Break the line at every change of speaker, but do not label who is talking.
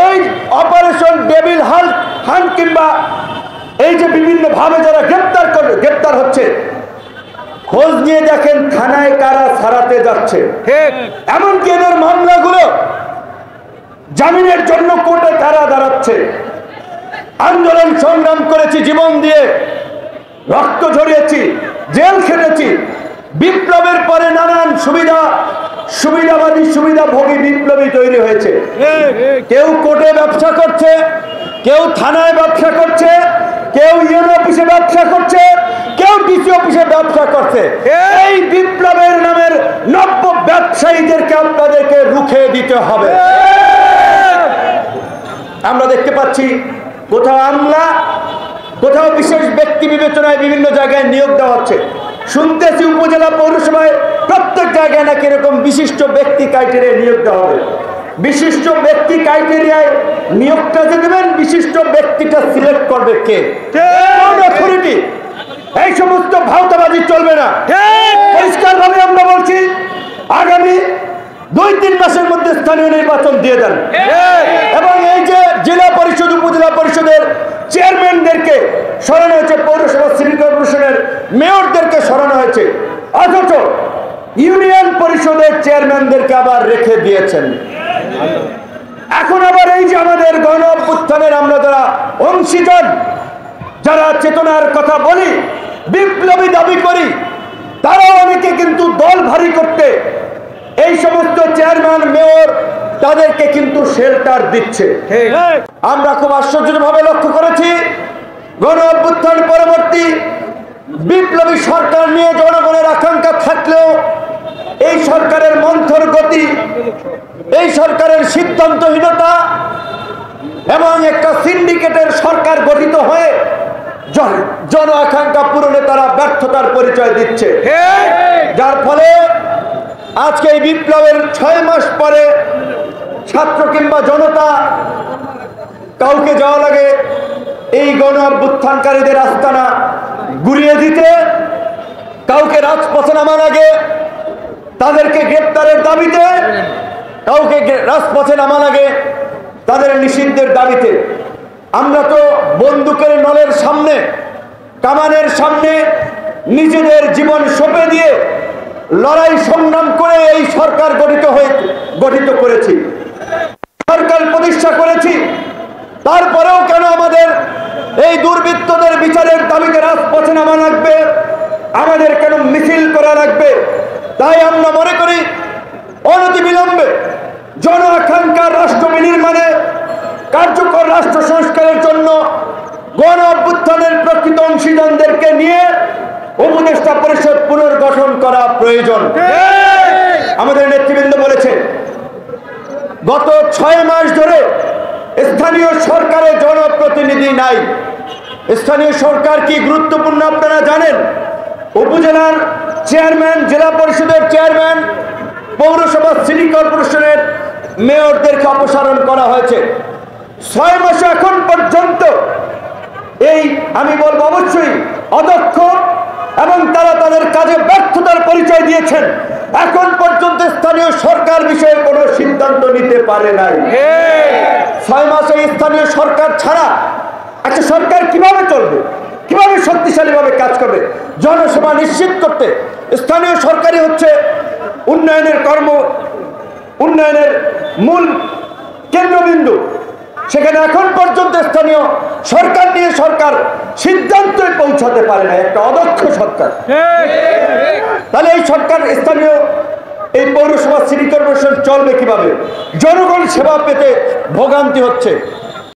এই operation devil hunt কিংবা এই যে বিভিন্ন ভাবে যারা গ্রেপ্তার হচ্ছে, খোঁজ নিয়ে দেখেন থানায় কারা ছাড়াতে যাচ্ছে। এমনকি এদের মামলাগুলো জামিনের জন্য কোর্টে কারা দাঁড়াচ্ছে। আন্দোলন সংগ্রাম করেছি, জীবন দিয়ে রক্ত ঝরিয়েছি, জেল খেটেছি। বিপ্লবের পরে নানান সুবিধাবাদী সুবিধাভোগী বিপ্লবী তৈরি হয়েছে। কেউ কোর্টে ব্যবসা করছে, কেউ থানায় ব্যবসা করছে, কেউ ইউএন অফিসে ব্যবসা করছে, কেউ ডিসি অফিসে ব্যবসা করছে। এই বিপ্লবের নামের নব্য ব্যবসায়ীদেরকে আপনাদেরকে রুখে দিতে হবে। আমরা দেখতে পাচ্ছি কোথাও আমলা, কোথাও বিশেষ ব্যক্তি বিবেচনায় বিভিন্ন জায়গায় নিয়োগ দেওয়া হচ্ছে। শুনতেছি উপজেলা পৌরসভায় প্রত্যেক জায়গায় নাকি এরকম বিশিষ্ট ব্যক্তি ক্রাইটেরিয়ায় নিয়োগ দেওয়া হবে। বিশিষ্ট ব্যক্তি ক্রাইটেরিয়ায় নিয়োগটা যে দেবেন, বিশিষ্ট ব্যক্তিটা সিলেক্ট করবে কে? কোন অথরিটি? এই সমস্ত ভাওতাবাজি চলবে না। পরিষ্কার ভাবে আমরা বলছি, আগামী 2-3 মাসের মধ্যে স্থানীয় নির্বাচন দিয়ে দেন। এবং এই যে জেলা পরিষদ, উপজেলা পরিষদের চেয়ারম্যানদেরকে সরানো হয়েছে, পৌরসভা সিটি কর্পোরেশনের মেয়রদেরকে সরানো হয়েছে, অথচ ইউনিয়ন পরিষদের চেয়ারম্যানদেরকে আবার রেখে দিয়েছেন। এখন আবার এই যে আমাদের গণ অভ্যুত্থানের আমরা যারা অংশীজন, যারা চেতনার কথা বলি, বিপ্লবী দাবি করি, তারাও অনেকে কিন্তু দল ভারী করতে এই সমস্ত চেয়ারম্যান মেয়র তাদেরকে কিন্তু শেল্টার দিচ্ছে। আমরা খুব আশ্চর্যভাবে লক্ষ্য করেছি, গণ অভ্যুত্থান পরবর্তী বিপ্লবী সরকার নিয়ে জনগণের আকাঙ্ক্ষা থাকলেও এই সরকারের মন্থর গতি, এই সরকারের সিদ্ধান্তহীনতা এবং একটা সিন্ডিকেটের সরকার গঠিত হয়ে জন আকাঙ্ক্ষা পূরণে তারা ব্যর্থতার পরিচয় দিচ্ছে। যার ফলে আজকে এই বিপ্লবের 6 মাস পরে ছাত্র কিংবা জনতা কাউকে যাওয়া লাগে এই গণ অভ্যুত্থানকারীদের আস্তানা গুড়িয়ে দিতে, কাউকে রাজপথে নামা লাগে তাদেরকে গ্রেপ্তারের দাবিতে, কাউকে রাজপথে নামা লাগে তাদের নিষিদ্ধের দাবিতে। আমরা তো বন্দুকের নলের সামনে, কামানের সামনে নিজেদের জীবন সঁপে দিয়ে লড়াই সংগ্রাম করে এই সরকার গঠিত করেছি, সরকার প্রতিষ্ঠা করেছি। তারপরেও কেন আমাদের এই দুর্বৃত্তদের বিচারের দাবিতে রাজপথে নামা লাগবে, আমাদের কেন মিছিল করা লাগবে? তাই আমরা মনে করি অনতিবিলম্বে জন আকাঙ্ক্ষার রাষ্ট্র বিনির্মাণে, কার্যকর রাষ্ট্র সংস্কারের জন্য গণ অভ্যুত্থানের প্রকৃত অংশীদারদেরকে নিয়ে উপদেষ্টা পরিষদ পুনর্গঠন করা প্রয়োজন। আমাদের নেতৃবৃন্দ বলেছে, গত 6 মাস ধরে স্থানীয় সরকারের জনপ্রতিনিধি নাই। স্থানীয় সরকার কি গুরুত্বপূর্ণ আপনারা জানেন? উপজেলার চেয়ারম্যান, জেলা পরিষদের চেয়ারম্যান, পৌরসভা সিটি কর্পোরেশনের মেয়রদেরকে অপসারণ করা হয়েছে। 6 মাসে এখন পর্যন্ত এই আমি বলবো অবশ্যই অদক্ষ এবং তারা তাদের কাজে ব্যর্থতার পরিচয় দিয়েছেন। এখন পর্যন্ত স্থানীয় সরকার বিষয়ে কোনো সিদ্ধান্ত নিতে পারে নাই। 6 মাসে স্থানীয় সরকার ছাড়া একটা সরকার কিভাবে চলবে, কিভাবে শক্তিশালীভাবে কাজ করবে? জনসেবা নিশ্চিত করতে স্থানীয় সরকারই হচ্ছে উন্নয়নের মূল কেন্দ্রবিন্দু। সেখানে এখন পর্যন্ত স্থানীয় সরকার নিয়ে সরকার সিদ্ধান্তই পৌঁছাতে পারে না, একটা অদক্ষ সরকার। তাহলে এই সরকার, স্থানীয় এই পৌরসভা সিটি কর্পোরেশন চলবে কিভাবে? জনগণ সেবা পেতে ভোগান্তি হচ্ছে।